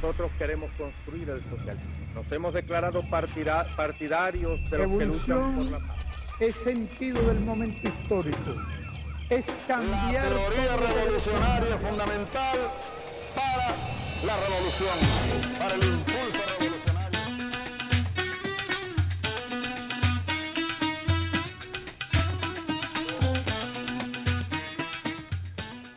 nosotros queremos construir el socialismo. Nos hemos declarado partidarios de los que luchan por la paz. Es sentido del momento histórico. Es cambiar. La teoría revolucionaria es fundamental para la revolución, para el impulso revolucionario.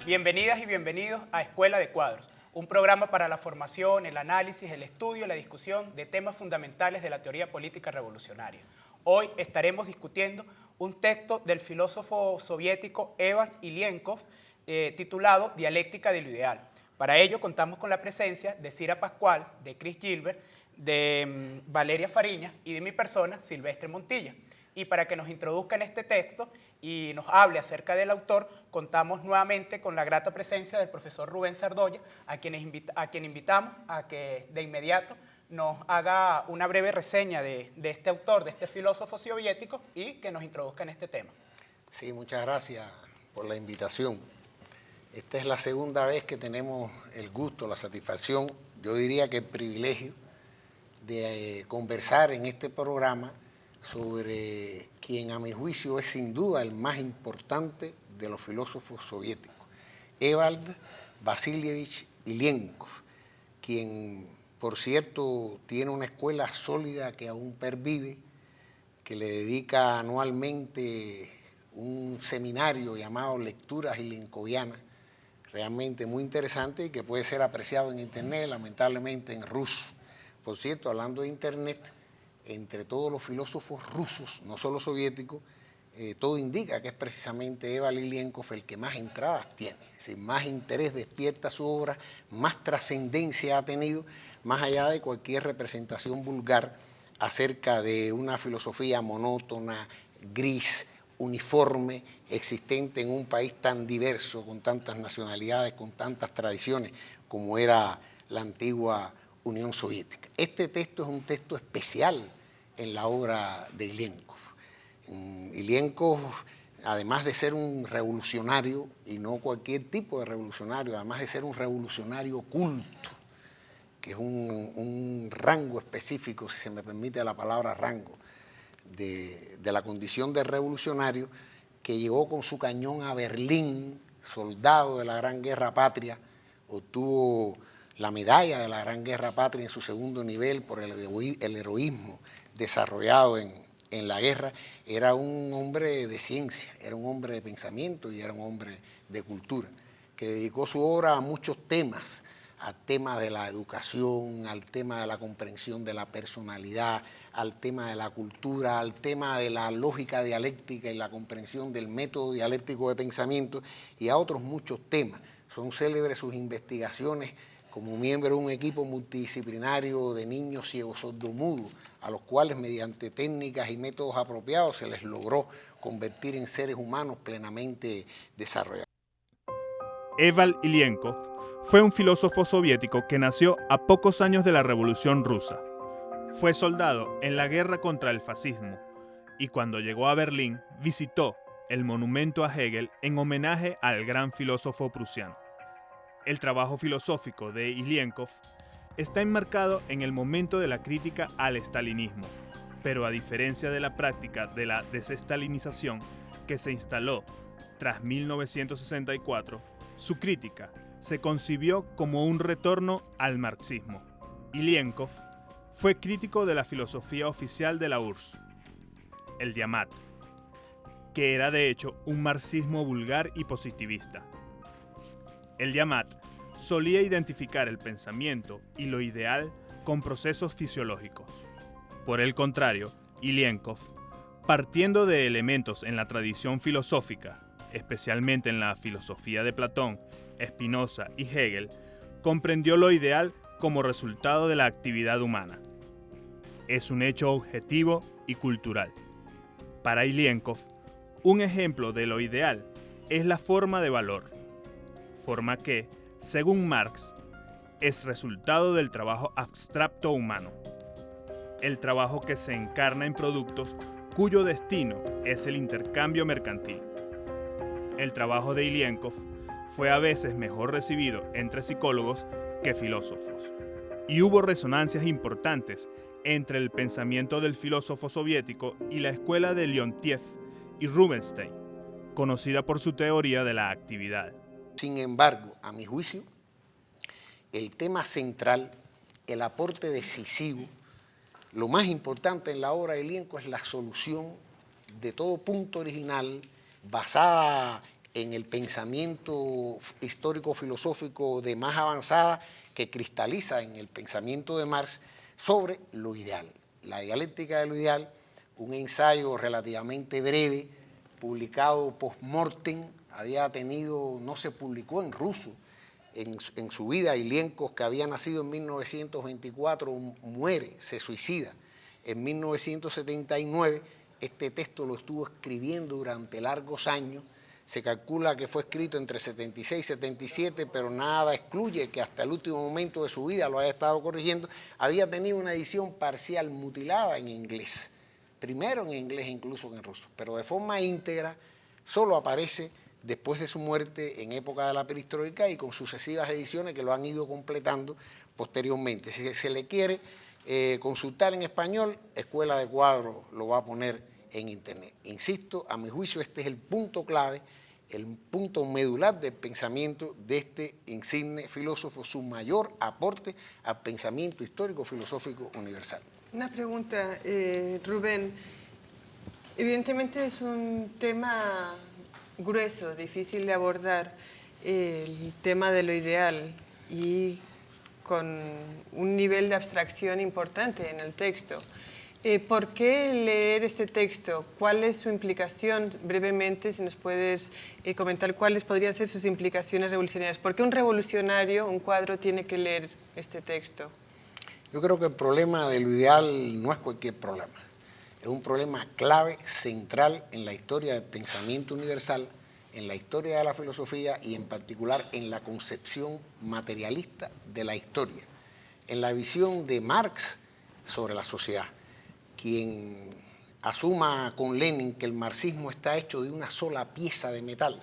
Bienvenidas y bienvenidos a Escuela de Cuadros, un programa para la formación, el análisis, el estudio y la discusión de temas fundamentales de la teoría política revolucionaria. Hoy estaremos discutiendo un texto del filósofo soviético Evan Ilienkov titulado Dialéctica de lo Ideal. Para ello contamos con la presencia de Cira Pascual, de Chris Gilbert, de Valeria Fariñas y de mi persona, Silvestre Montilla. Y para que nos introduzca en este texto y nos hable acerca del autor, contamos nuevamente con la grata presencia del profesor Rubén Sardoya, a quien invitamos a que de inmediato nos haga una breve reseña de este autor, de este filósofo soviético, y que nos introduzca en este tema. Sí, muchas gracias por la invitación. Esta es la segunda vez que tenemos el gusto, la satisfacción, yo diría que el privilegio de conversar en este programa sobre quien a mi juicio es sin duda el más importante de los filósofos soviéticos, Evald Vasilievich Ilienkov, quien, por cierto, tiene una escuela sólida que aún pervive, que le dedica anualmente un seminario llamado Lecturas Ilenkovianas, realmente muy interesante y que puede ser apreciado en internet, lamentablemente en ruso. Por cierto, hablando de internet, entre todos los filósofos rusos, no solo soviéticos, todo indica que es precisamente Evald Ilienkov el que más entradas tiene, es decir, más interés despierta su obra, más trascendencia ha tenido, más allá de cualquier representación vulgar acerca de una filosofía monótona, gris, uniforme, existente en un país tan diverso, con tantas nacionalidades, con tantas tradiciones, como era la antigua Unión Soviética. Este texto es un texto especial en la obra de Ilienkov. Ilienkov, además de ser un revolucionario, y no cualquier tipo de revolucionario, además de ser un revolucionario culto, que es un rango específico, si se me permite la palabra rango, de la condición de revolucionario, que llegó con su cañón a Berlín, soldado de la Gran Guerra Patria, obtuvo la medalla de la Gran Guerra Patria en su segundo nivel por el heroísmo desarrollado en la guerra. Era un hombre de ciencia, era un hombre de pensamiento y era un hombre de cultura, que dedicó su obra a muchos temas, al tema de la educación, al tema de la comprensión de la personalidad, al tema de la cultura, al tema de la lógica dialéctica y la comprensión del método dialéctico de pensamiento y a otros muchos temas. Son célebres sus investigaciones como miembro de un equipo multidisciplinario de niños ciegos sordomudos, a los cuales mediante técnicas y métodos apropiados se les logró convertir en seres humanos plenamente desarrollados. Evald Ilienkov fue un filósofo soviético que nació a pocos años de la Revolución Rusa. Fue soldado en la guerra contra el fascismo y cuando llegó a Berlín visitó el monumento a Hegel en homenaje al gran filósofo prusiano. El trabajo filosófico de Ilienkov está enmarcado en el momento de la crítica al estalinismo, pero a diferencia de la práctica de la desestalinización que se instaló tras 1964, su crítica se concibió como un retorno al marxismo. Ilienkov fue crítico de la filosofía oficial de la URSS, el Diamat, que era de hecho un marxismo vulgar y positivista. El Diamat solía identificar el pensamiento y lo ideal con procesos fisiológicos. Por el contrario, Ilienkov, partiendo de elementos en la tradición filosófica, especialmente en la filosofía de Platón, Spinoza y Hegel, comprendió lo ideal como resultado de la actividad humana. Es un hecho objetivo y cultural. Para Ilienkov, un ejemplo de lo ideal es la forma de valor, forma que, según Marx, es resultado del trabajo abstracto humano, el trabajo que se encarna en productos cuyo destino es el intercambio mercantil. El trabajo de Ilienkov fue a veces mejor recibido entre psicólogos que filósofos. y hubo resonancias importantes entre el pensamiento del filósofo soviético y la escuela de Leontiev y Rubinstein, conocida por su teoría de la actividad. Sin embargo, a mi juicio, el tema central, el aporte decisivo, lo más importante en la obra de Ilienko es la solución de todo punto original basada en el pensamiento histórico-filosófico de más avanzada que cristaliza en el pensamiento de Marx sobre lo ideal. La dialéctica de lo ideal, un ensayo relativamente breve, publicado post-mortem, no se publicó en ruso. En su vida, Ilienko, que había nacido en 1924, muere, se suicida. En 1979, este texto lo estuvo escribiendo durante largos años. Se calcula que fue escrito entre 76 y 77, pero nada excluye que hasta el último momento de su vida lo haya estado corrigiendo. Había tenido una edición parcial mutilada en inglés, primero en inglés incluso que en ruso, pero de forma íntegra solo aparece después de su muerte en época de la perestroika y con sucesivas ediciones que lo han ido completando posteriormente. Si se le quiere consultar en español, Escuela de Cuadros lo va a poner en internet. Insisto, a mi juicio este es el punto clave, el punto medular del pensamiento de este insigne filósofo, su mayor aporte al pensamiento histórico-filosófico universal. Una pregunta, Rubén. Evidentemente es un tema grueso, difícil de abordar, el tema de lo ideal y con un nivel de abstracción importante en el texto. ¿Por qué leer este texto? ¿Cuál es su implicación? Brevemente, si nos puedes comentar cuáles podrían ser sus implicaciones revolucionarias. ¿Por qué un revolucionario, un cuadro, tiene que leer este texto? Yo creo que el problema de lo ideal no es cualquier problema. Es un problema clave, central en la historia del pensamiento universal, en la historia de la filosofía y en particular en la concepción materialista de la historia, en la visión de Marx sobre la sociedad. Quien asuma con Lenin que el marxismo está hecho de una sola pieza de metal,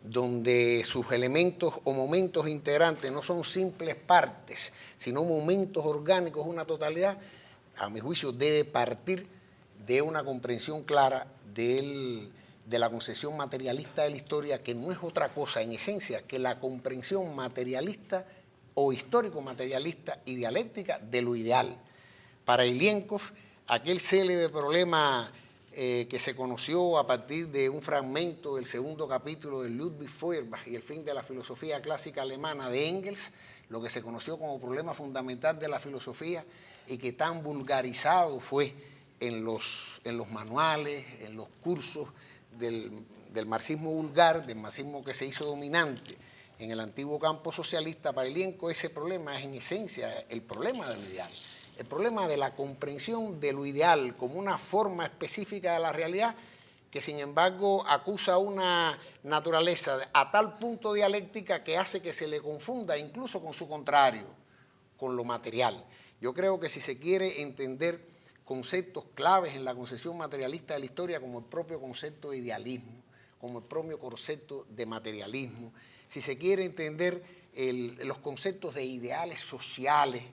donde sus elementos o momentos integrantes no son simples partes, sino momentos orgánicos, una totalidad, a mi juicio debe partir de una comprensión clara de la concepción materialista de la historia, que no es otra cosa en esencia que la comprensión materialista o histórico-materialista y dialéctica de lo ideal. Para Ilienko, aquel célebre problema que se conoció a partir de un fragmento del segundo capítulo de Ludwig Feuerbach y el fin de la filosofía clásica alemana de Engels, lo que se conoció como problema fundamental de la filosofía y que tan vulgarizado fue en los manuales, en los cursos del marxismo vulgar, del marxismo que se hizo dominante en el antiguo campo socialista. Para Ilienko ese problema es en esencia el problema del ideal, el problema de la comprensión de lo ideal como una forma específica de la realidad que sin embargo acusa una naturaleza a tal punto dialéctica que hace que se le confunda incluso con su contrario, con lo material. Yo creo que si se quiere entender conceptos claves en la concepción materialista de la historia, como el propio concepto de idealismo, como el propio concepto de materialismo, si se quiere entender los conceptos de ideales sociales,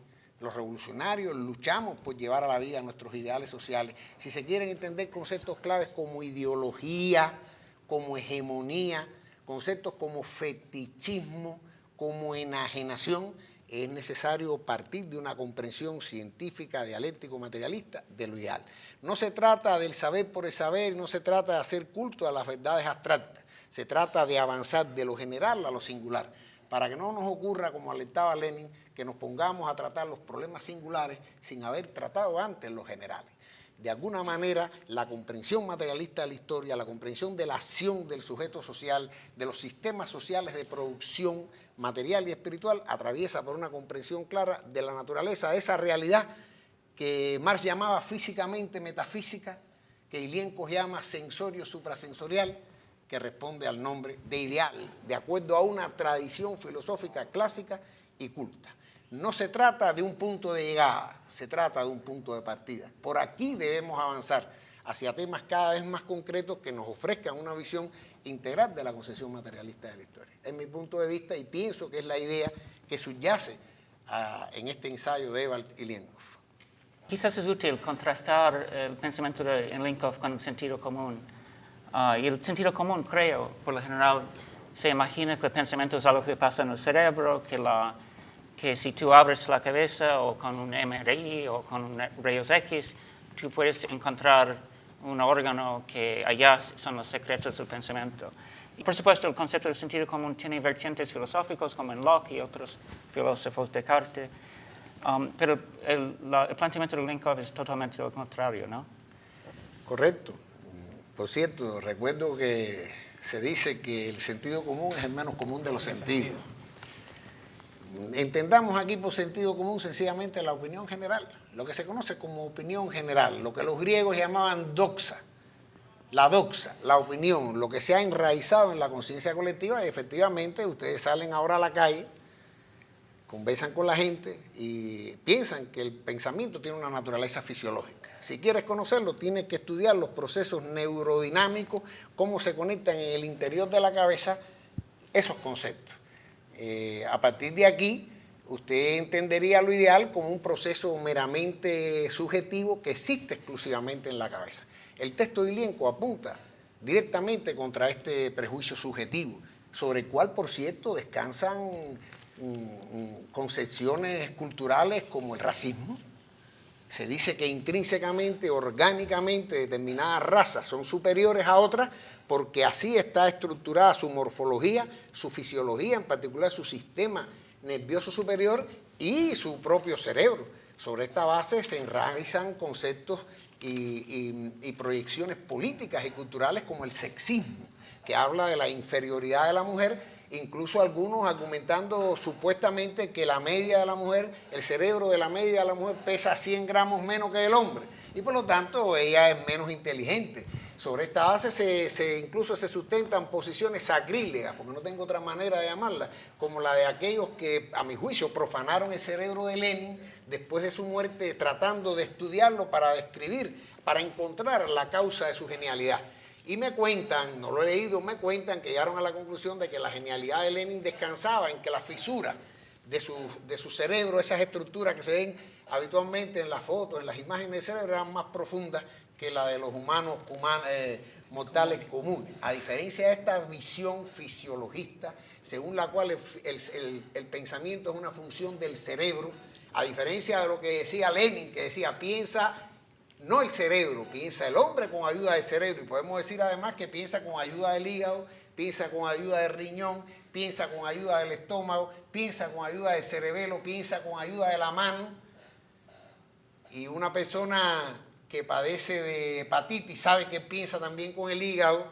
los revolucionarios luchamos por llevar a la vida nuestros ideales sociales, si se quieren entender conceptos claves como ideología, como hegemonía, conceptos como fetichismo, como enajenación, es necesario partir de una comprensión científica, dialéctico-materialista de lo ideal. No se trata del saber por el saber, no se trata de hacer culto a las verdades abstractas, se trata de avanzar de lo general a lo singular, para que no nos ocurra, como alertaba Lenin, que nos pongamos a tratar los problemas singulares sin haber tratado antes los generales. De alguna manera, la comprensión materialista de la historia, la comprensión de la acción del sujeto social, de los sistemas sociales de producción material y espiritual, atraviesa por una comprensión clara de la naturaleza de esa realidad que Marx llamaba físicamente metafísica, que Ilienko llama sensorio suprasensorial, que responde al nombre de ideal, de acuerdo a una tradición filosófica clásica y culta. No se trata de un punto de llegada, se trata de un punto de partida. Por aquí debemos avanzar hacia temas cada vez más concretos que nos ofrezcan una visión integral de la concepción materialista de la historia. Es mi punto de vista y pienso que es la idea que subyace en este ensayo de Ewald Ilienkov. Quizás es útil contrastar el pensamiento de Ilienkov con el sentido común. Y el sentido común, creo, por lo general, se imagina que el pensamiento es algo que pasa en el cerebro, que si tú abres la cabeza o con un MRI o con rayos X, tú puedes encontrar un órgano que allá son los secretos del pensamiento. Y por supuesto, el concepto del sentido común tiene vertientes filosóficos como en Locke y otros filósofos de Descartes, pero el planteamiento de Ilienkov es totalmente lo contrario, ¿no? Correcto. Por cierto, recuerdo que se dice que el sentido común es el menos común de los sentidos. Entendamos aquí por sentido común sencillamente la opinión general, lo que se conoce como opinión general, lo que los griegos llamaban doxa, la opinión, lo que se ha enraizado en la conciencia colectiva. Y efectivamente ustedes salen ahora a la calle, conversan con la gente y piensan que el pensamiento tiene una naturaleza fisiológica. Si quieres conocerlo, tienes que estudiar los procesos neurodinámicos, cómo se conectan en el interior de la cabeza esos conceptos. A partir de aquí, usted entendería lo ideal como un proceso meramente subjetivo que existe exclusivamente en la cabeza. El texto de Ilienkov apunta directamente contra este prejuicio subjetivo, sobre el cual, por cierto, descansan concepciones culturales como el racismo. Se dice que intrínsecamente, orgánicamente, determinadas razas son superiores a otras porque así está estructurada su morfología, su fisiología, en particular su sistema nervioso superior y su propio cerebro. Sobre esta base se enraizan conceptos y proyecciones políticas y culturales como el sexismo, que habla de la inferioridad de la mujer, incluso algunos argumentando supuestamente que la media de la mujer, el cerebro de la media de la mujer pesa 100 gramos menos que el hombre y por lo tanto ella es menos inteligente. Sobre esta base incluso se sustentan posiciones sacrílegas, porque no tengo otra manera de llamarlas, como la de aquellos que a mi juicio profanaron el cerebro de Lenin después de su muerte, tratando de estudiarlo para describir, para encontrar la causa de su genialidad. Y me cuentan, no lo he leído, me cuentan que llegaron a la conclusión de que la genialidad de Lenin descansaba en que la fisura de su cerebro, esas estructuras que se ven habitualmente en las fotos, en las imágenes del cerebro, eran más profundas que la de los humanos mortales comunes. A diferencia de esta visión fisiologista, según la cual el pensamiento es una función del cerebro, a diferencia de lo que decía Lenin, que decía piensa no el cerebro, piensa el hombre con ayuda del cerebro, y podemos decir además que piensa con ayuda del hígado, piensa con ayuda del riñón, piensa con ayuda del estómago, piensa con ayuda del cerebelo, piensa con ayuda de la mano. Y una persona que padece de hepatitis sabe que piensa también con el hígado,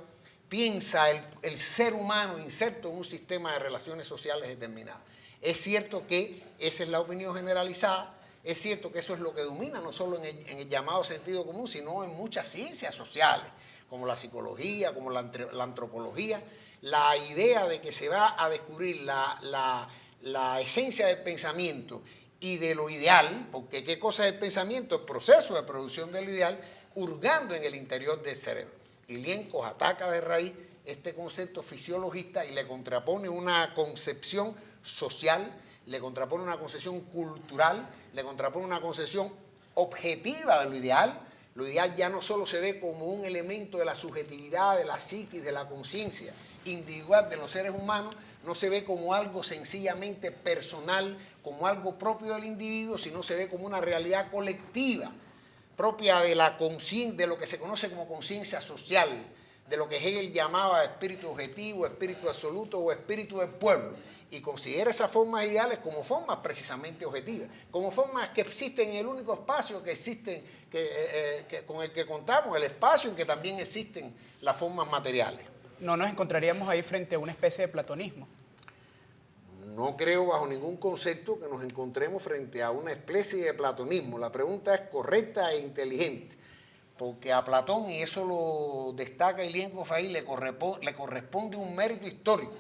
piensa el ser humano inserto en un sistema de relaciones sociales determinadas. Es cierto que esa es la opinión generalizada. Es cierto que eso es lo que domina, no solo en el llamado sentido común, sino en muchas ciencias sociales, como la psicología, como la antropología. La idea de que se va a descubrir la esencia del pensamiento y de lo ideal, porque ¿qué cosa es el pensamiento? El proceso de producción de lo ideal, hurgando en el interior del cerebro. Ilienkov ataca de raíz este concepto fisiologista y le contrapone una concepción social, le contrapone una concepción cultural, le contrapone una concepción objetiva de lo ideal. Lo ideal ya no solo se ve como un elemento de la subjetividad, de la psiquis, de la conciencia individual de los seres humanos, no se ve como algo sencillamente personal, como algo propio del individuo, sino se ve como una realidad colectiva, propia de la conciencia, de lo que se conoce como conciencia social, de lo que Hegel llamaba espíritu objetivo, espíritu absoluto o espíritu del pueblo. Y considera esas formas ideales como formas precisamente objetivas, como formas que existen en el único espacio que existen, con el que contamos, el espacio en que también existen las formas materiales. ¿No nos encontraríamos ahí frente a una especie de platonismo? No creo bajo ningún concepto que nos encontremos frente a una especie de platonismo. La pregunta es correcta e inteligente, porque a Platón, y eso lo destaca Ilienkov ahí, le corresponde un mérito histórico.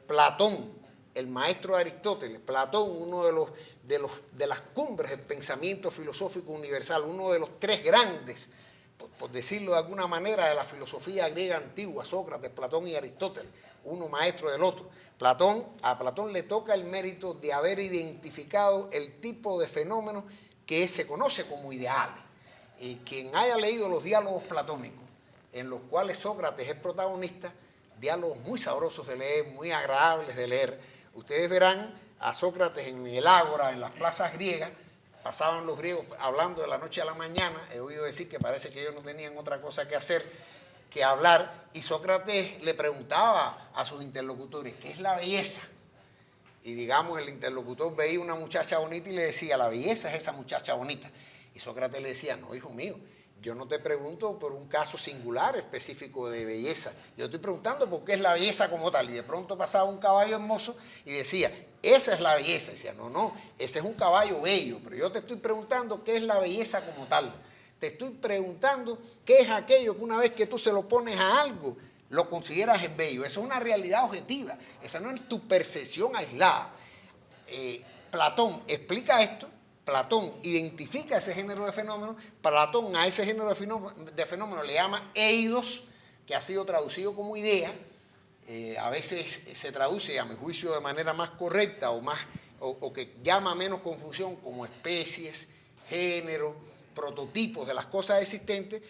Platón, el maestro de Aristóteles, Platón, uno de las cumbres del pensamiento filosófico universal, uno de los tres grandes, por decirlo de alguna manera, de la filosofía griega antigua, Sócrates, Platón y Aristóteles, uno maestro del otro. A Platón le toca el mérito de haber identificado el tipo de fenómenos que se conoce como ideales. Y quien haya leído los diálogos platónicos, en los cuales Sócrates es protagonista, diálogos muy sabrosos de leer, muy agradables de leer. Ustedes verán a Sócrates en el ágora, en las plazas griegas, pasaban los griegos hablando de la noche a la mañana. He oído decir que parece que ellos no tenían otra cosa que hacer que hablar, y Sócrates le preguntaba a sus interlocutores, ¿qué es la belleza? Y digamos, el interlocutor veía una muchacha bonita y le decía, la belleza es esa muchacha bonita. Y Sócrates le decía, no, hijo mío, yo no te pregunto por un caso singular específico de belleza, yo estoy preguntando por qué es la belleza como tal. Y de pronto pasaba un caballo hermoso y decía, esa es la belleza. Y decía, no, ese es un caballo bello, pero yo te estoy preguntando qué es la belleza como tal. Te estoy preguntando qué es aquello que una vez que tú se lo pones a algo, lo consideras bello. Eso es una realidad objetiva, esa no es tu percepción aislada. Platón explica esto, Platón identifica ese género de fenómenos, Platón a ese género de fenómenos le llama eidos, que ha sido traducido como idea. A veces se traduce, a mi juicio, de manera más correcta o que llama menos confusión, como especies, género, prototipos de las cosas existentes,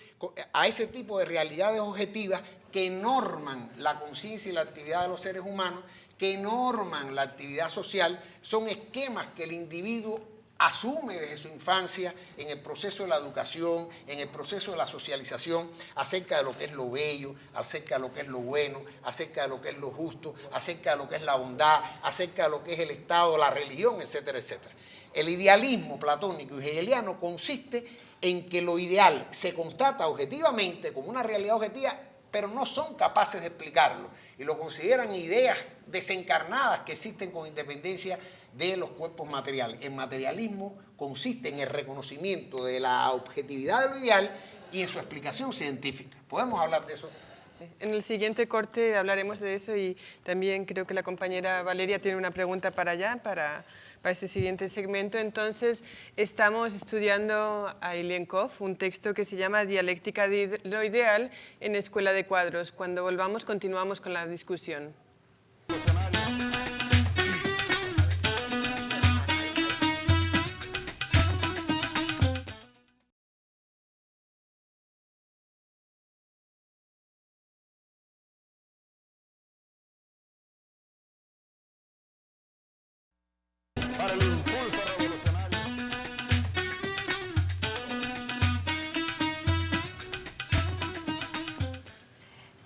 a ese tipo de realidades objetivas que norman la conciencia y la actividad de los seres humanos, que norman la actividad social. Son esquemas que el individuo asume desde su infancia en el proceso de la educación, en el proceso de la socialización, acerca de lo que es lo bello, acerca de lo que es lo bueno, acerca de lo que es lo justo, acerca de lo que es la bondad, acerca de lo que es el Estado, la religión, etcétera, etcétera. El idealismo platónico y hegeliano consiste en que lo ideal se constata objetivamente como una realidad objetiva, pero no son capaces de explicarlo y lo consideran ideas desencarnadas que existen con independencia de los cuerpos materiales. El materialismo consiste en el reconocimiento de la objetividad de lo ideal y en su explicación científica. ¿Podemos hablar de eso? En el siguiente corte hablaremos de eso, y también creo que la compañera Valeria tiene una pregunta para allá, para este siguiente segmento. Entonces, estamos estudiando a Ilienkov, un texto que se llama Dialéctica de lo ideal en Escuela de Cuadros. Cuando volvamos, continuamos con la discusión. Para el impulso revolucionario.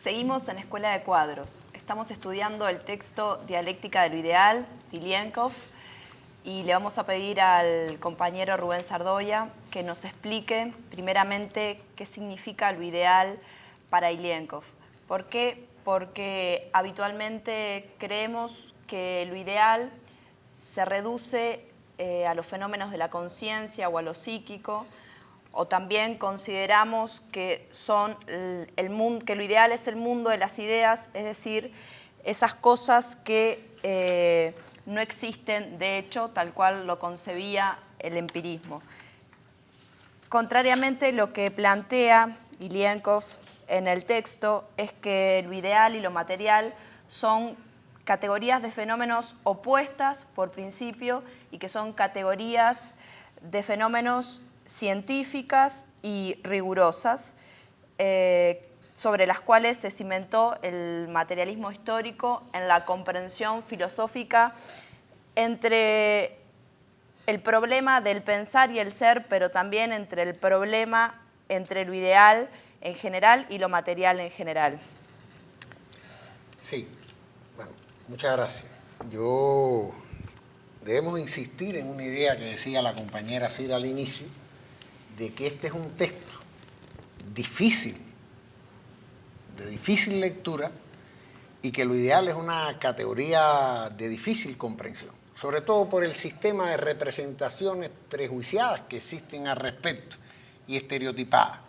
Seguimos en Escuela de Cuadros. Estamos estudiando el texto Dialéctica de lo Ideal, de Ilienkov, y le vamos a pedir al compañero Rubén Sardoya que nos explique primeramente qué significa lo ideal para Ilienkov. ¿Por qué? Porque habitualmente creemos que lo ideal se reduce a los fenómenos de la conciencia o a lo psíquico, o también consideramos que que lo ideal es el mundo de las ideas, es decir, esas cosas que no existen, de hecho, tal cual lo concebía el empirismo. Contrariamente, lo que plantea Ilienkov en el texto es que lo ideal y lo material son categorías de fenómenos opuestas por principio y que son categorías de fenómenos científicas y rigurosas sobre las cuales se cimentó el materialismo histórico en la comprensión filosófica entre el problema del pensar y el ser, pero también entre el problema entre lo ideal en general y lo material en general. Sí, bueno, muchas gracias. Debemos insistir en una idea que decía la compañera Cira al inicio, de que este es un texto difícil, de difícil lectura, y que lo ideal es una categoría de difícil comprensión, sobre todo por el sistema de representaciones prejuiciadas que existen al respecto y estereotipadas,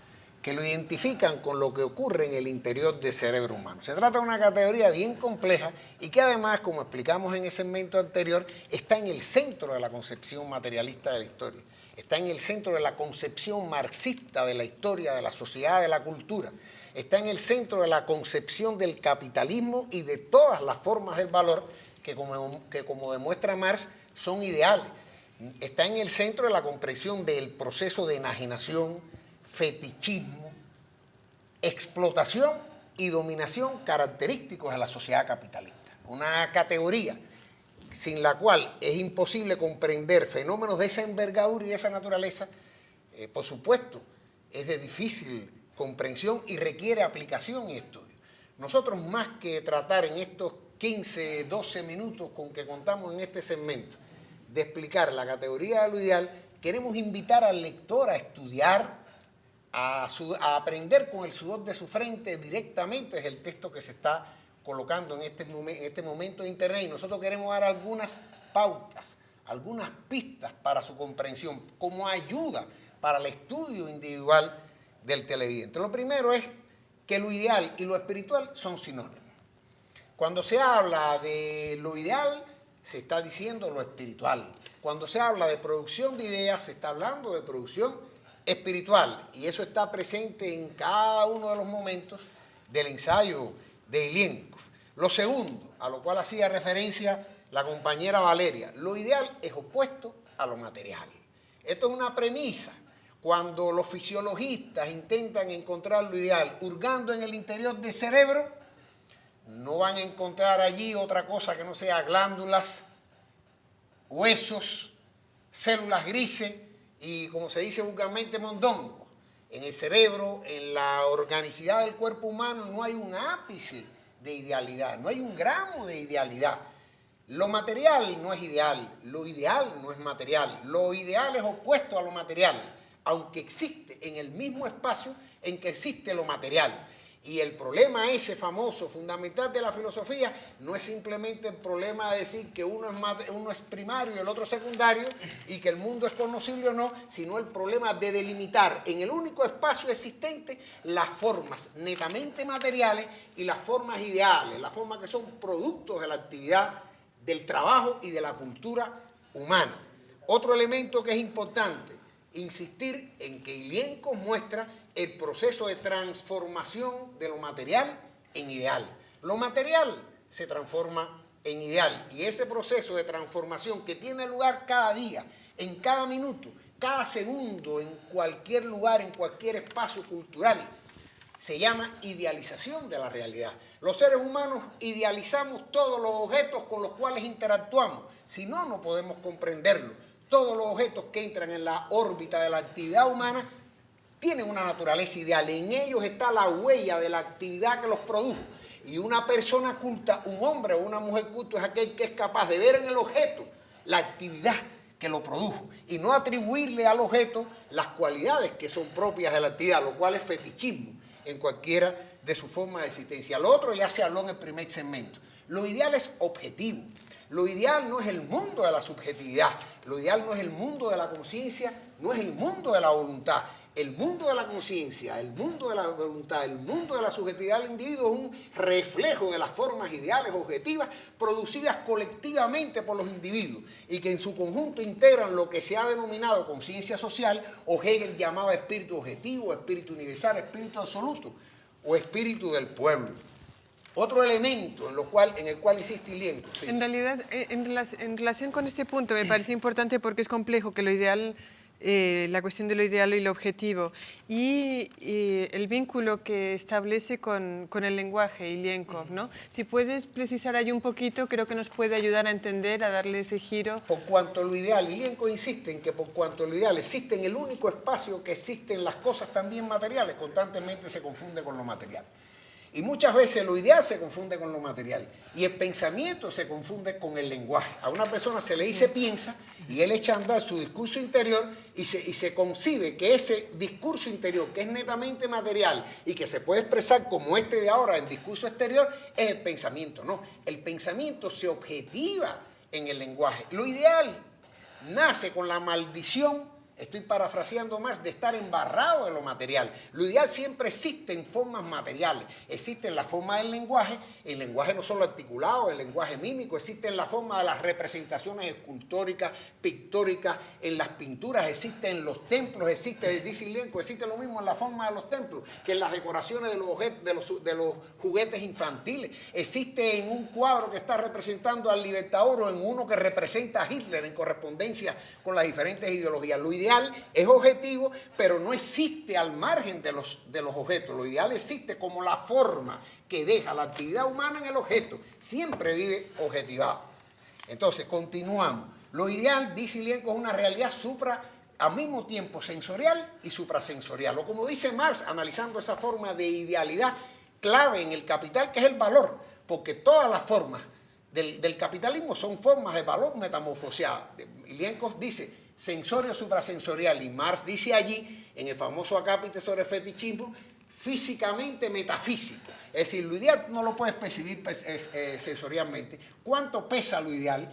que lo identifican con lo que ocurre en el interior del cerebro humano. Se trata de una categoría bien compleja y que además, como explicamos en el segmento anterior, está en el centro de la concepción materialista de la historia. Está en el centro de la concepción marxista de la historia, de la sociedad, de la cultura. está en el centro de la concepción del capitalismo y de todas las formas del valor que como demuestra Marx, son ideales. Está en el centro de la comprensión del proceso de enajenación, fetichismo, explotación y dominación característicos de la sociedad capitalista. Una categoría sin la cual es imposible comprender fenómenos de esa envergadura y de esa naturaleza, por supuesto, es de difícil comprensión y requiere aplicación y estudio. Nosotros, más que tratar en estos 15, 12 minutos con que contamos en este segmento de explicar la categoría de lo ideal, queremos invitar al lector a estudiar, a aprender con el sudor de su frente directamente desde el texto que se está colocando en este momento de internet, y nosotros queremos dar algunas pautas, algunas pistas para su comprensión, como ayuda para el estudio individual del televidente. Lo primero es que lo ideal y lo espiritual son sinónimos. Cuando se habla de lo ideal, se está diciendo lo espiritual. Cuando se habla de producción de ideas, se está hablando de producción espiritual, y eso está presente en cada uno de los momentos del ensayo de Ilienkov. Lo segundo, a lo cual hacía referencia la compañera Valeria, lo ideal es opuesto a lo material. Esto es una premisa. Cuando los fisiologistas intentan encontrar lo ideal hurgando en el interior del cerebro, no van a encontrar allí otra cosa que no sea glándulas, huesos, células grises y, como se dice vulgarmente, mondongos. En el cerebro, en la organicidad del cuerpo humano, no hay un ápice de idealidad, no hay un gramo de idealidad. Lo material no es ideal, lo ideal no es material, lo ideal es opuesto a lo material, aunque existe en el mismo espacio en que existe lo material. Y el problema ese famoso, fundamental de la filosofía, no es simplemente el problema de decir que uno es primario y el otro secundario, y que el mundo es conocible o no, sino el problema de delimitar en el único espacio existente las formas netamente materiales y las formas ideales, las formas que son productos de la actividad, del trabajo y de la cultura humana. Otro elemento que es importante, insistir en que Ilienkov muestra el proceso de transformación de lo material en ideal. Lo material se transforma en ideal, y ese proceso de transformación que tiene lugar cada día, en cada minuto, cada segundo, en cualquier lugar, en cualquier espacio cultural, se llama idealización de la realidad. Los seres humanos idealizamos todos los objetos con los cuales interactuamos, si no, no podemos comprenderlo. Todos los objetos que entran en la órbita de la actividad humana tienen una naturaleza ideal, en ellos está la huella de la actividad que los produjo. Y una persona culta, un hombre o una mujer culta, es aquel que es capaz de ver en el objeto la actividad que lo produjo y no atribuirle al objeto las cualidades que son propias de la actividad, lo cual es fetichismo en cualquiera de sus formas de existencia. Lo otro ya se habló en el primer segmento. Lo ideal es objetivo. Lo ideal no es el mundo de la subjetividad, lo ideal no es el mundo de la conciencia, no es el mundo de la voluntad. El mundo de la conciencia, el mundo de la voluntad, el mundo de la subjetividad del individuo es un reflejo de las formas ideales objetivas producidas colectivamente por los individuos y que en su conjunto integran lo que se ha denominado conciencia social, o Hegel llamaba espíritu objetivo, espíritu universal, espíritu absoluto o espíritu del pueblo. Otro elemento en el cual insiste Ilienkov. Sí. En realidad, en relación con este punto, me parece importante porque es complejo que lo ideal, la cuestión de lo ideal y lo objetivo, y el vínculo que establece con el lenguaje, Ilienkov, ¿no? Si puedes precisar ahí un poquito, creo que nos puede ayudar a entender, a darle ese giro. Por cuanto lo ideal, Ilienkov insiste en que por cuanto lo ideal existe en el único espacio que existen las cosas también materiales, constantemente se confunde con lo material. Y muchas veces lo ideal se confunde con lo material y el pensamiento se confunde con el lenguaje. A una persona se le dice piensa y él echa a andar su discurso interior y se concibe que ese discurso interior, que es netamente material y que se puede expresar como este de ahora en discurso exterior, es el pensamiento. No, el pensamiento se objetiva en el lenguaje. Lo ideal nace con la maldición estoy parafraseando más, de estar embarrado de lo material. Lo ideal siempre existe en formas materiales. Existe en la forma del lenguaje, el lenguaje no solo articulado, el lenguaje mímico, existe en la forma de las representaciones escultóricas, pictóricas, en las pinturas, existe en los templos, existe, dice Ilienko, existe lo mismo en la forma de los templos, que en las decoraciones de los juguetes infantiles. Existe en un cuadro que está representando al Libertador o en uno que representa a Hitler en correspondencia con las diferentes ideologías. Lo ideal es objetivo, pero no existe al margen de los objetos. Lo ideal existe como la forma que deja la actividad humana en el objeto. Siempre vive objetivado. Entonces, continuamos. Lo ideal, dice Ilienko, es una realidad al mismo tiempo sensorial y suprasensorial. O como dice Marx, analizando esa forma de idealidad clave en el capital, que es el valor, porque todas las formas del capitalismo son formas de valor metamorfoseadas. Ilienko dice sensorio suprasensorial, y Marx dice allí, en el famoso acápite sobre el fetichismo, físicamente metafísico. Es decir, lo ideal no lo puedes percibir sensorialmente. ¿Cuánto pesa lo ideal?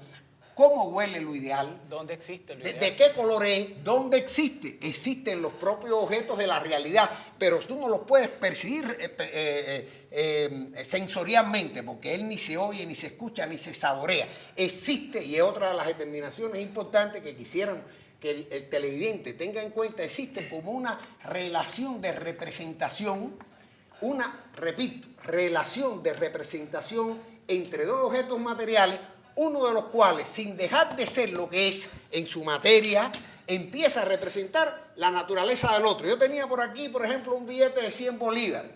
¿Cómo huele lo ideal? ¿Dónde existe lo ideal? ¿De qué color es? ¿Dónde existe? Existen los propios objetos de la realidad, pero tú no los puedes percibir sensorialmente, porque él ni se oye, ni se escucha, ni se saborea. Existe, y es otra de las determinaciones importantes que quisieran que el televidente tenga en cuenta, existe como una relación de representación, relación de representación entre dos objetos materiales, uno de los cuales, sin dejar de ser lo que es en su materia, empieza a representar la naturaleza del otro. Yo tenía por aquí, por ejemplo, un billete de 100 bolívares.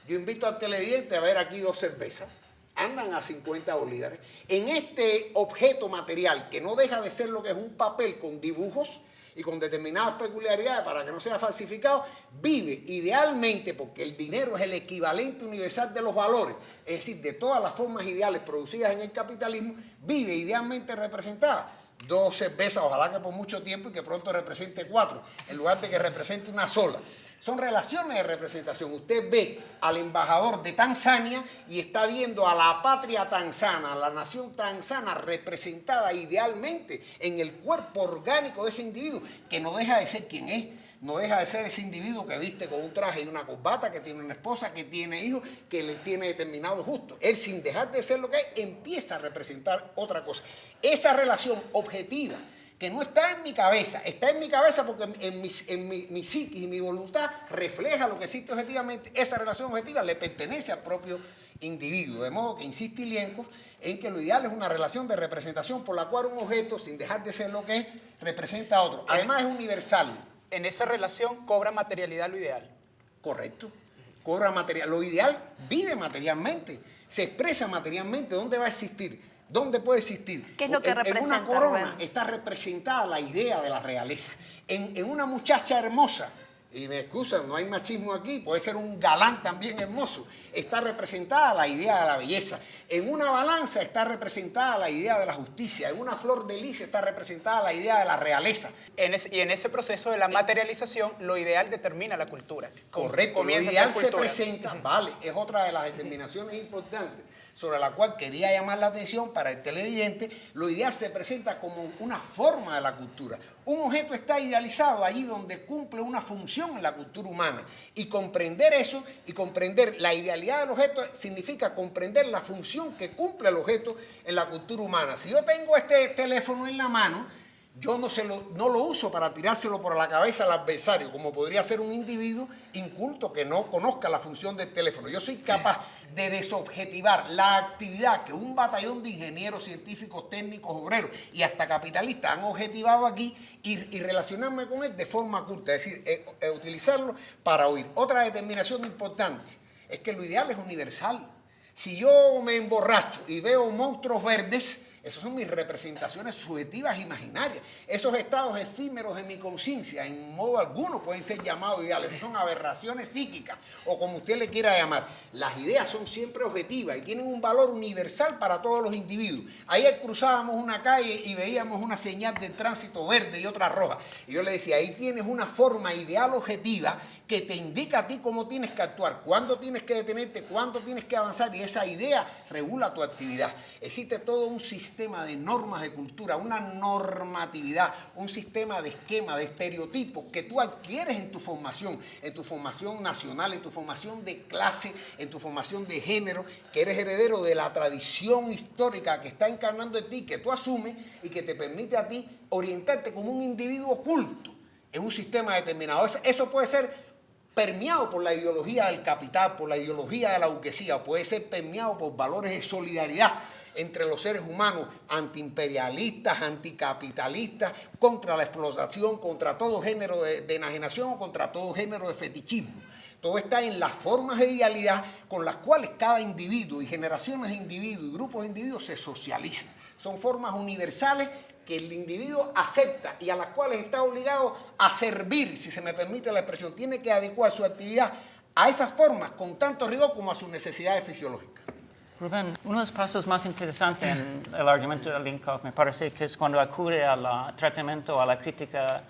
Yo invito al televidente a ver aquí 2 cervezas. Andan a 50 bolívares. En este objeto material, que no deja de ser lo que es un papel con dibujos y con determinadas peculiaridades para que no sea falsificado, vive idealmente, porque el dinero es el equivalente universal de los valores, es decir, de todas las formas ideales producidas en el capitalismo, vive idealmente representada. 2 cervezas, ojalá que por mucho tiempo, y que pronto represente 4, en lugar de que represente una sola. Son relaciones de representación. Usted ve al embajador de Tanzania y está viendo a la patria tanzana, a la nación tanzana representada idealmente en el cuerpo orgánico de ese individuo, que no deja de ser quien es. No deja de ser ese individuo que viste con un traje y una corbata, que tiene una esposa, que tiene hijos, que le tiene determinados gustos. Él, sin dejar de ser lo que es, empieza a representar otra cosa. Esa relación objetiva, que no está en mi cabeza, está en mi cabeza porque en mi psiquis y mi voluntad refleja lo que existe objetivamente. Esa relación objetiva le pertenece al propio individuo. De modo que insiste Ilienko en que lo ideal es una relación de representación por la cual un objeto, sin dejar de ser lo que es, representa a otro. Además es universal. En esa relación cobra materialidad lo ideal. Correcto. Cobra material. Lo ideal vive materialmente, se expresa materialmente. ¿Dónde va a existir? ¿Dónde puede existir? ¿Qué es lo que representa, en una corona Rubén? Está representada la idea de la realeza. En una muchacha hermosa, y me excusan, no hay machismo aquí, puede ser un galán también hermoso, está representada la idea de la belleza. En una balanza está representada la idea de la justicia. En una flor de lis está representada la idea de la realeza. Y en ese proceso de la materialización, lo ideal determina la cultura. Correcto, lo ideal se presenta, vale, es otra de las determinaciones importantes sobre la cual quería llamar la atención para el televidente. Lo ideal se presenta como una forma de la cultura. Un objeto está idealizado allí donde cumple una función en la cultura humana. Y comprender eso y comprender la idealidad del objeto significa comprender la función que cumple el objeto en la cultura humana. Si yo tengo este teléfono en la mano, yo no lo uso para tirárselo por la cabeza al adversario, como podría ser un individuo inculto que no conozca la función del teléfono. Yo soy capaz de desobjetivar la actividad que un batallón de ingenieros, científicos, técnicos, obreros y hasta capitalistas han objetivado aquí y relacionarme con él de forma culta, es decir, utilizarlo para oír. Otra determinación importante es que lo ideal es universal. Si yo me emborracho y veo monstruos verdes, esas son mis representaciones subjetivas imaginarias. Esos estados efímeros de mi conciencia, en modo alguno pueden ser llamados ideales. Esas son aberraciones psíquicas, o como usted le quiera llamar. Las ideas son siempre objetivas y tienen un valor universal para todos los individuos. Ayer cruzábamos una calle y veíamos una señal de tránsito verde y otra roja. Y yo le decía, ahí tienes una forma ideal objetiva que te indica a ti cómo tienes que actuar, cuándo tienes que detenerte, cuándo tienes que avanzar, y esa idea regula tu actividad. Existe todo un sistema de normas de cultura, una normatividad, un sistema de esquema, de estereotipos que tú adquieres en tu formación nacional, en tu formación de clase, en tu formación de género, que eres heredero de la tradición histórica que está encarnando en ti, que tú asumes y que te permite a ti orientarte como un individuo culto en un sistema determinado. Eso puede ser permeado por la ideología del capital, por la ideología de la burguesía, o puede ser permeado por valores de solidaridad entre los seres humanos, antiimperialistas, anticapitalistas, contra la explotación, contra todo género de enajenación o contra todo género de fetichismo. Todo está en las formas de idealidad con las cuales cada individuo y generaciones de individuos y grupos de individuos se socializan. Son formas universales que el individuo acepta y a las cuales está obligado a servir, si se me permite la expresión. Tiene que adecuar su actividad a esas formas con tanto rigor como a sus necesidades fisiológicas. Rubén, uno de los pasos más interesantes en el argumento de Linkoff me parece que es cuando acude al tratamiento, a la crítica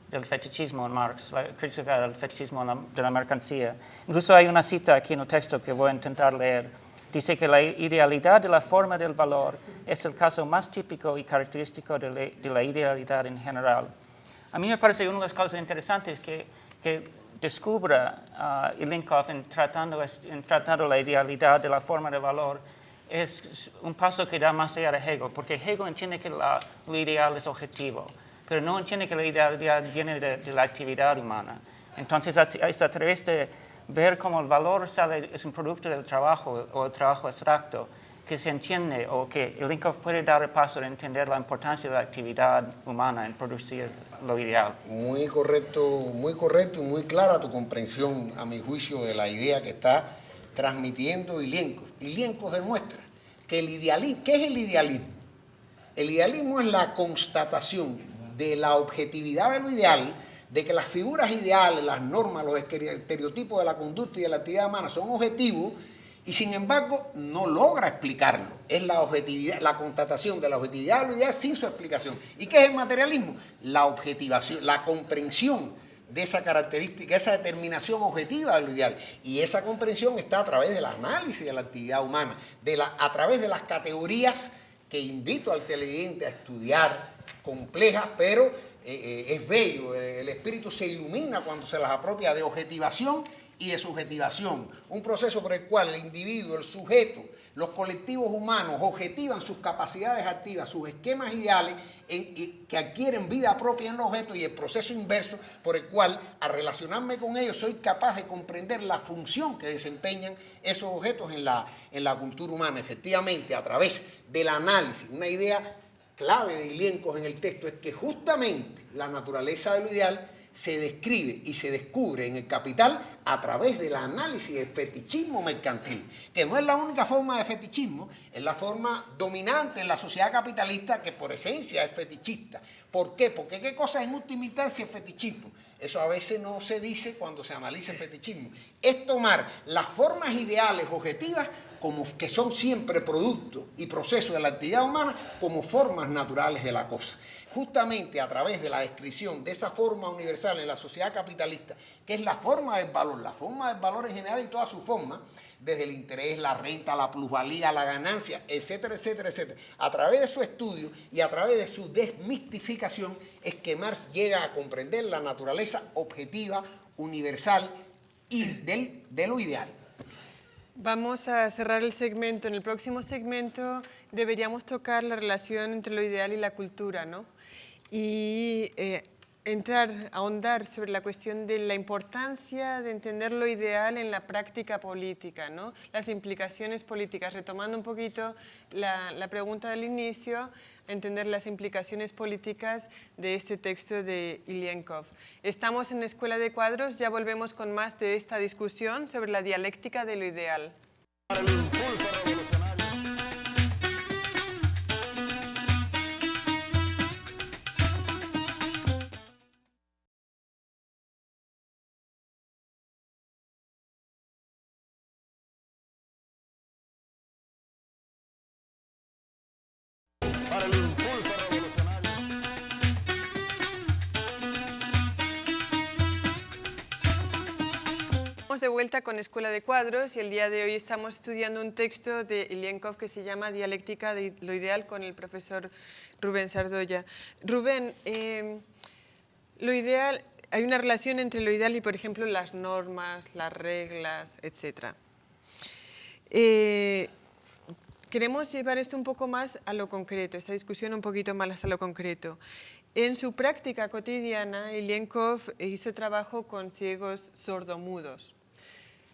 del fetichismo en Marx, la crítica del fetichismo de la mercancía. Incluso hay una cita aquí en el texto que voy a intentar leer. Dice que la idealidad de la forma del valor es el caso más típico y característico de la idealidad en general. A mí me parece una de las cosas interesantes que descubre Linkoff en tratando la idealidad de la forma de valor es un paso que da más allá de Hegel, porque Hegel entiende que lo ideal es objetivo, pero no entiende que la idealidad viene de la actividad humana. Entonces es a través de ver cómo el valor es un producto del trabajo o el trabajo abstracto que se entiende, o que Linkoff puede dar el paso de entender la importancia de la actividad humana en producir lo ideal. Muy correcto y muy clara tu comprensión, a mi juicio, de la idea que está transmitiendo Ilienko. Ilienko demuestra que el idealismo, ¿qué es el idealismo? El idealismo es la constatación de la objetividad de lo ideal, de que las figuras ideales, las normas, los estereotipos de la conducta y de la actividad humana son objetivos, y sin embargo no logra explicarlo. Es la objetividad, la constatación de la objetividad de lo ideal sin su explicación. ¿Y qué es el materialismo? La objetivación, la comprensión de esa característica, esa determinación objetiva de lo ideal. Y esa comprensión está a través del análisis de la actividad humana, a través de las categorías que invito al televidente a estudiar, complejas, pero es bello. El espíritu se ilumina cuando se las apropia de objetivación y de subjetivación, un proceso por el cual el individuo, el sujeto, los colectivos humanos objetivan sus capacidades activas, sus esquemas ideales que adquieren vida propia en los objetos, y el proceso inverso por el cual, al relacionarme con ellos, soy capaz de comprender la función que desempeñan esos objetos en la cultura humana. Efectivamente, a través del análisis, una idea clave de Ilienko en el texto es que justamente la naturaleza de lo ideal se describe y se descubre en el Capital a través del análisis del fetichismo mercantil, que no es la única forma de fetichismo, es la forma dominante en la sociedad capitalista, que por esencia es fetichista. ¿Por qué? Porque ¿qué cosa es en última instancia el fetichismo? Eso a veces no se dice cuando se analiza el fetichismo. Es tomar las formas ideales objetivas, como que son siempre producto y proceso de la actividad humana, como formas naturales de la cosa. Justamente a través de la descripción de esa forma universal en la sociedad capitalista, que es la forma del valor en general y todas sus formas, desde el interés, la renta, la plusvalía, la ganancia, etcétera, etcétera, etcétera. A través de su estudio y a través de su desmistificación es que Marx llega a comprender la naturaleza objetiva, universal y de lo ideal. Vamos a cerrar el segmento. En el próximo segmento deberíamos tocar la relación entre lo ideal y la cultura, ¿no? Y ahondar sobre la cuestión de la importancia de entender lo ideal en la práctica política, ¿no? Las implicaciones políticas. Retomando un poquito la pregunta del inicio, entender las implicaciones políticas de este texto de Ilienko. Estamos en Escuela de Cuadros, ya volvemos con más de esta discusión sobre la dialéctica de lo ideal. Para el impulso revolucionario. Para el impulso revolucionario. Estamos de vuelta con Escuela de Cuadros y el día de hoy estamos estudiando un texto de Ilienkov que se llama Dialéctica de lo ideal con el profesor Rubén Sardoya. Rubén, lo ideal, hay una relación entre lo ideal y, por ejemplo, las normas, las reglas, etc. Queremos llevar esto un poco más a lo concreto, esta discusión un poquito más a lo concreto. En su práctica cotidiana, Ilienkov hizo trabajo con ciegos sordomudos.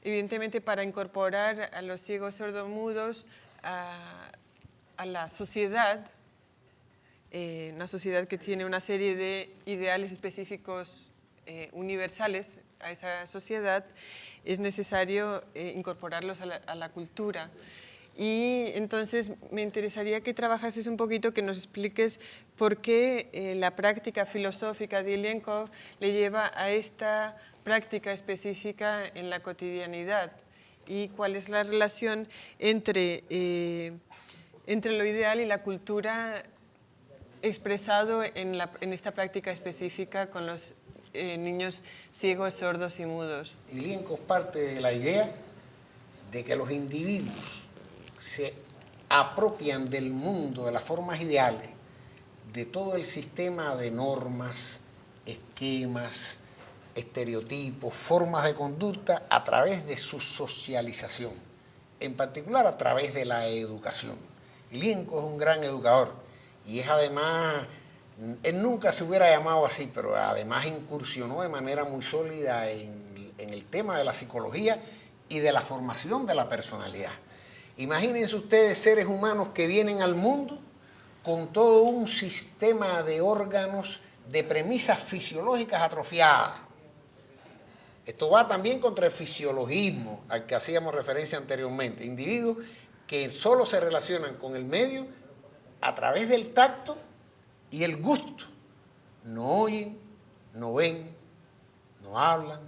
Evidentemente, para incorporar a los ciegos sordomudos a la sociedad, una sociedad que tiene una serie de ideales específicos universales a esa sociedad, es necesario incorporarlos a la cultura. Y entonces me interesaría que trabajases un poquito, que nos expliques por qué la práctica filosófica de Ilienkov le lleva a esta práctica específica en la cotidianidad y cuál es la relación entre lo ideal y la cultura expresado en esta práctica específica con los niños ciegos, sordos y mudos. Ilienkov parte de la idea de que los individuos se apropian del mundo, de las formas ideales, de todo el sistema de normas, esquemas, estereotipos, formas de conducta a través de su socialización, en particular a través de la educación. Ilienkov es un gran educador y es además, él nunca se hubiera llamado así, pero además incursionó de manera muy sólida en el tema de la psicología y de la formación de la personalidad. Imagínense ustedes seres humanos que vienen al mundo con todo un sistema de órganos de premisas fisiológicas atrofiadas. Esto va también contra el fisiologismo al que hacíamos referencia anteriormente. Individuos que solo se relacionan con el medio a través del tacto y el gusto. No oyen, no ven, no hablan.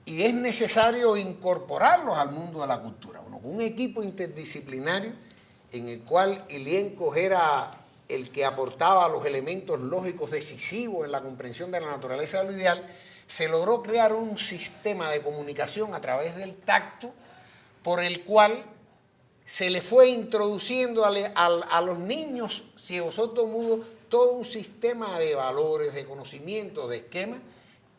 Y es necesario incorporarlos al mundo de la cultura. Un equipo interdisciplinario en el cual Ilienkov era el que aportaba los elementos lógicos decisivos en la comprensión de la naturaleza de lo ideal, se logró crear un sistema de comunicación a través del tacto por el cual se le fue introduciendo a los niños ciegos sordomudos todo un sistema de valores, de conocimientos, de esquemas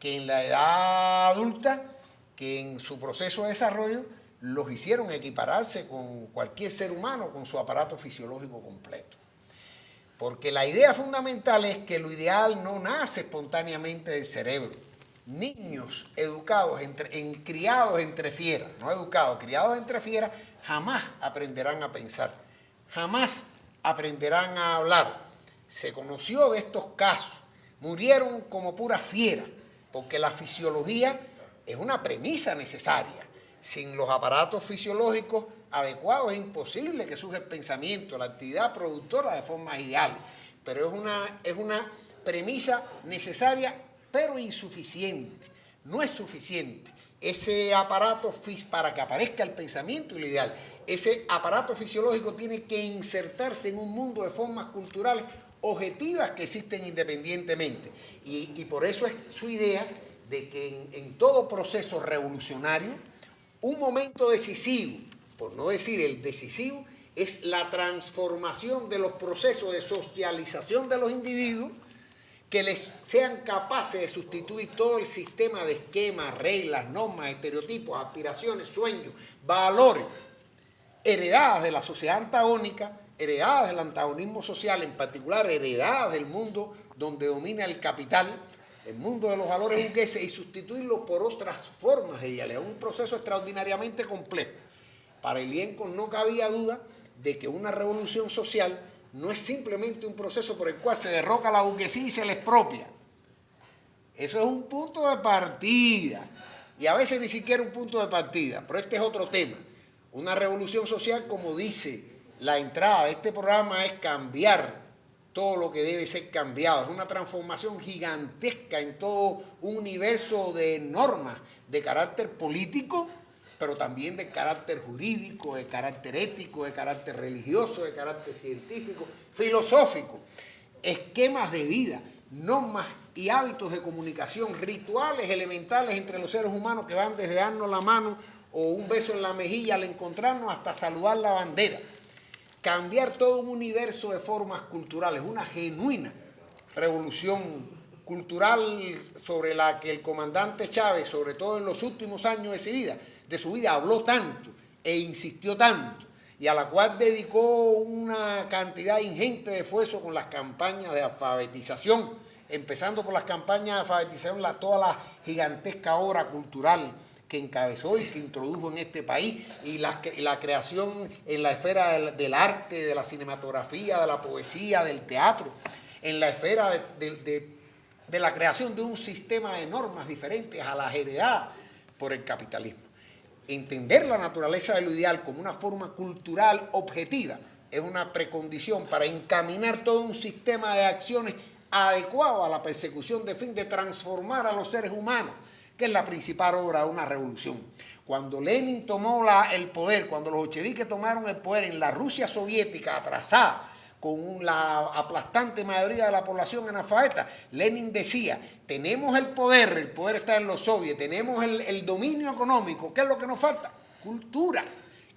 que en la edad adulta, que en su proceso de desarrollo, los hicieron equipararse con cualquier ser humano, con su aparato fisiológico completo. Porque la idea fundamental es que lo ideal no nace espontáneamente del cerebro. Niños educados, criados entre fieras, no educados, criados entre fieras, jamás aprenderán a pensar, jamás aprenderán a hablar. Se conoció de estos casos, murieron como puras fieras, porque la fisiología es una premisa necesaria. Sin los aparatos fisiológicos adecuados es imposible que surja el pensamiento, la actividad productora de formas ideales. Pero es una premisa necesaria, pero insuficiente. No es suficiente. Ese aparato para que aparezca el pensamiento y lo ideal, ese aparato fisiológico tiene que insertarse en un mundo de formas culturales objetivas que existen independientemente. Y por eso es su idea de que en todo proceso revolucionario, un momento decisivo, por no decir el decisivo, es la transformación de los procesos de socialización de los individuos que les sean capaces de sustituir todo el sistema de esquemas, reglas, normas, estereotipos, aspiraciones, sueños, valores, heredadas de la sociedad antagónica, heredadas del antagonismo social, en particular heredadas del mundo donde domina el capital, el mundo de los valores burgueses, y sustituirlo por otras formas de ideales. Es un proceso extraordinariamente complejo. Para Ilienkov no cabía duda de que una revolución social no es simplemente un proceso por el cual se derroca la burguesía y se le expropia. Eso es un punto de partida, y a veces ni siquiera un punto de partida, pero este es otro tema. Una revolución social, como dice la entrada de este programa, es cambiar todo lo que debe ser cambiado. Es una transformación gigantesca en todo un universo de normas de carácter político, pero también de carácter jurídico, de carácter ético, de carácter religioso, de carácter científico, filosófico, esquemas de vida, normas y hábitos de comunicación, rituales elementales entre los seres humanos que van desde darnos la mano o un beso en la mejilla al encontrarnos hasta saludar la bandera. Cambiar todo un universo de formas culturales, una genuina revolución cultural sobre la que el comandante Chávez, sobre todo en los últimos años de su vida, habló tanto e insistió tanto, y a la cual dedicó una cantidad ingente de esfuerzo con las campañas de alfabetización, empezando por las campañas de alfabetización, toda la gigantesca obra cultural que encabezó y que introdujo en este país, y la creación en la esfera del arte, de la cinematografía, de la poesía, del teatro, en la esfera de la creación de un sistema de normas diferentes a las heredadas por el capitalismo. Entender la naturaleza de lo ideal como una forma cultural objetiva es una precondición para encaminar todo un sistema de acciones adecuado a la persecución de fin de transformar a los seres humanos, que es la principal obra de una revolución. Cuando Lenin tomó el poder, cuando los bolcheviques tomaron el poder en la Rusia soviética atrasada, con la aplastante mayoría de la población analfabeta, Lenin decía, tenemos el poder está en los soviets, tenemos el dominio económico, ¿qué es lo que nos falta? Cultura.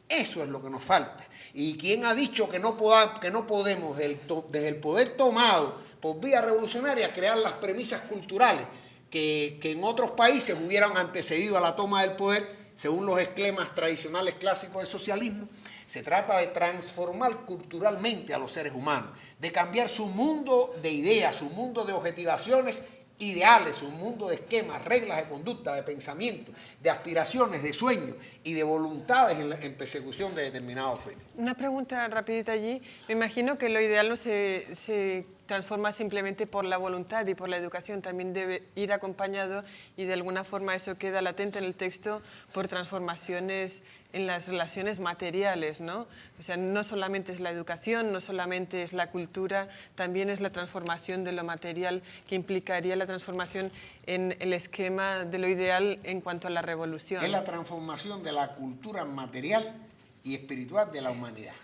Eso es lo que nos falta. ¿Y quién ha dicho que no podemos, desde el poder tomado por vía revolucionaria, crear las premisas culturales que en otros países hubieran antecedido a la toma del poder, según los esquemas tradicionales clásicos del socialismo? Se trata de transformar culturalmente a los seres humanos, de cambiar su mundo de ideas, su mundo de objetivaciones ideales, su mundo de esquemas, reglas de conducta, de pensamiento, de aspiraciones, de sueños y de voluntades en persecución de determinados fines. Una pregunta rapidita allí. Me imagino que lo ideal no se transforma simplemente por la voluntad y por la educación, también debe ir acompañado, y de alguna forma eso queda latente en el texto, por transformaciones en las relaciones materiales, ¿no? O sea, no solamente es la educación, no solamente es la cultura, también es la transformación de lo material, que implicaría la transformación en el esquema de lo ideal en cuanto a la revolución. Es la transformación de la cultura material y espiritual de la humanidad.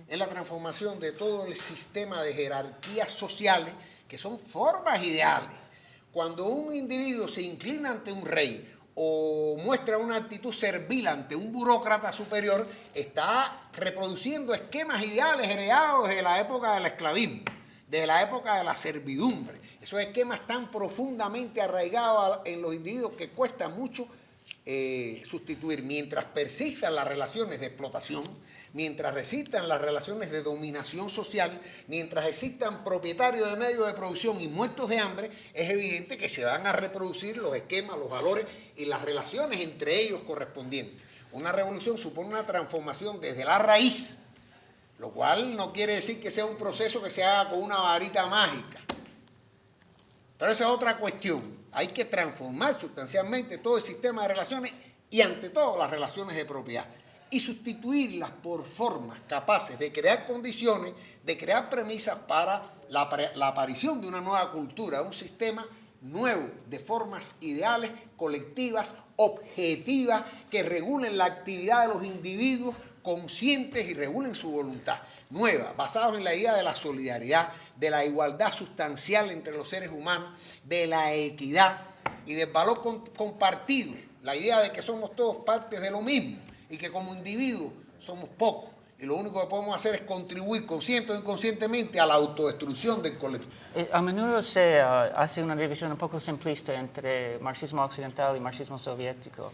Es la transformación de todo el sistema de jerarquías sociales que son formas ideales. Cuando un individuo se inclina ante un rey o muestra una actitud servil ante un burócrata superior, está reproduciendo esquemas ideales heredados desde la época del esclavismo, desde la época de la servidumbre. Esos esquemas están profundamente arraigados en los individuos que cuesta mucho sustituir. Mientras persistan las relaciones de explotación, mientras resistan las relaciones de dominación social, mientras existan propietarios de medios de producción y muertos de hambre, es evidente que se van a reproducir los esquemas, los valores y las relaciones entre ellos correspondientes. Una revolución supone una transformación desde la raíz, lo cual no quiere decir que sea un proceso que se haga con una varita mágica. Pero esa es otra cuestión. Hay que transformar sustancialmente todo el sistema de relaciones y ante todo las relaciones de propiedad, y sustituirlas por formas capaces de crear condiciones, de crear premisas para la aparición de una nueva cultura, un sistema nuevo de formas ideales, colectivas, objetivas, que regulen la actividad de los individuos conscientes y regulen su voluntad. Nueva, basados en la idea de la solidaridad, de la igualdad sustancial entre los seres humanos, de la equidad y del valor compartido, la idea de que somos todos partes de lo mismo y que como individuos somos pocos y lo único que podemos hacer es contribuir consciente o inconscientemente a la autodestrucción del colectivo. A menudo se hace una división un poco simplista entre marxismo occidental y marxismo soviético.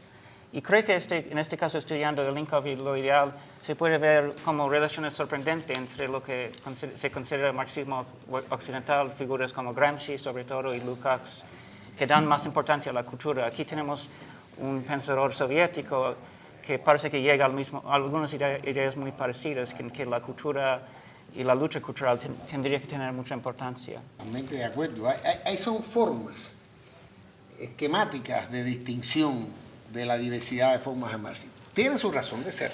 Y creo que en este caso, estudiando Ilinkov y lo ideal, se puede ver como relaciones sorprendentes entre lo que se considera marxismo occidental, figuras como Gramsci, sobre todo, y Lukács, que dan más importancia a la cultura. Aquí tenemos un pensador soviético que parece que llega a algunas ideas muy parecidas, que la cultura y la lucha cultural tendría que tener mucha importancia. Totalmente de acuerdo. Son formas esquemáticas de distinción de la diversidad de formas de marxismo. Tiene su razón de ser.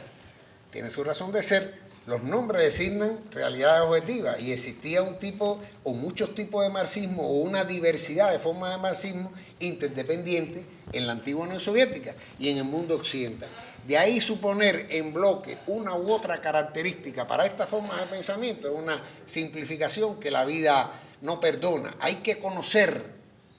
Tiene su razón de ser. Los nombres designan realidades objetivas y existía un tipo o muchos tipos de marxismo o una diversidad de formas de marxismo interdependientes en la antigua Unión Soviética y en el mundo occidental. De ahí suponer en bloque una u otra característica para estas formas de pensamiento es una simplificación que la vida no perdona. Hay que conocer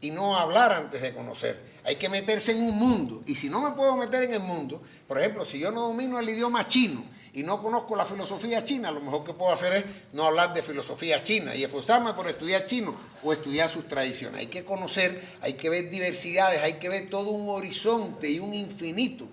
y no hablar antes de conocer. Hay que meterse en un mundo. Y si no me puedo meter en el mundo, por ejemplo, si yo no domino el idioma chino y no conozco la filosofía china, lo mejor que puedo hacer es no hablar de filosofía china y esforzarme por estudiar chino o estudiar sus tradiciones. Hay que conocer, hay que ver diversidades, hay que ver todo un horizonte y un infinito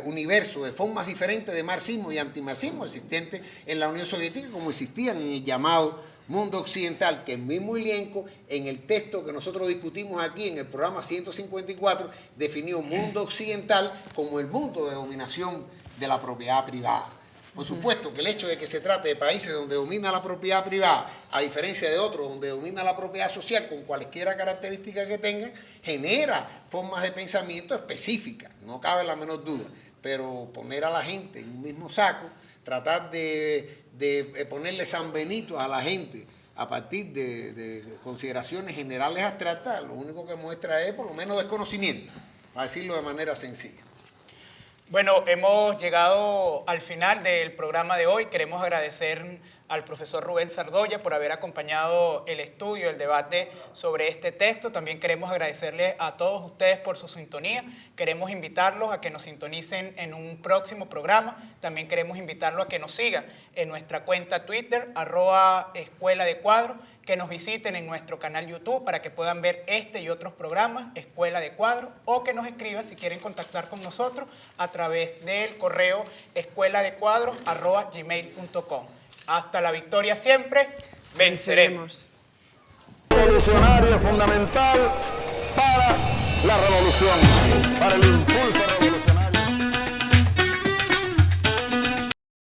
universo de formas diferentes de marxismo y antimarxismo existentes en la Unión Soviética como existían en el llamado mundo occidental, que el mismo Ilienko, en el texto que nosotros discutimos aquí en el programa 154, definió mundo occidental como el mundo de dominación de la propiedad privada. Por supuesto que el hecho de que se trate de países donde domina la propiedad privada, a diferencia de otros donde domina la propiedad social con cualquiera característica que tengan, genera formas de pensamiento específicas, no cabe la menor duda. Pero poner a la gente en un mismo saco, tratar de ponerle San Benito a la gente a partir de consideraciones generales abstractas, lo único que muestra es por lo menos desconocimiento, para decirlo de manera sencilla. Bueno, hemos llegado al final del programa de hoy. Queremos agradecer al profesor Rubén Sardoya por haber acompañado el estudio, el debate sobre este texto. También queremos agradecerle a todos ustedes por su sintonía. Queremos invitarlos a que nos sintonicen en un próximo programa. También queremos invitarlos a que nos sigan en nuestra cuenta Twitter, @Escuela de Cuadros, que nos visiten en nuestro canal YouTube para que puedan ver este y otros programas, Escuela de Cuadros, o que nos escriban si quieren contactar con nosotros a través del correo escueladecuadros@gmail.com. Hasta la victoria siempre, venceremos. Revolucionario fundamental para la revolución, para el impulso.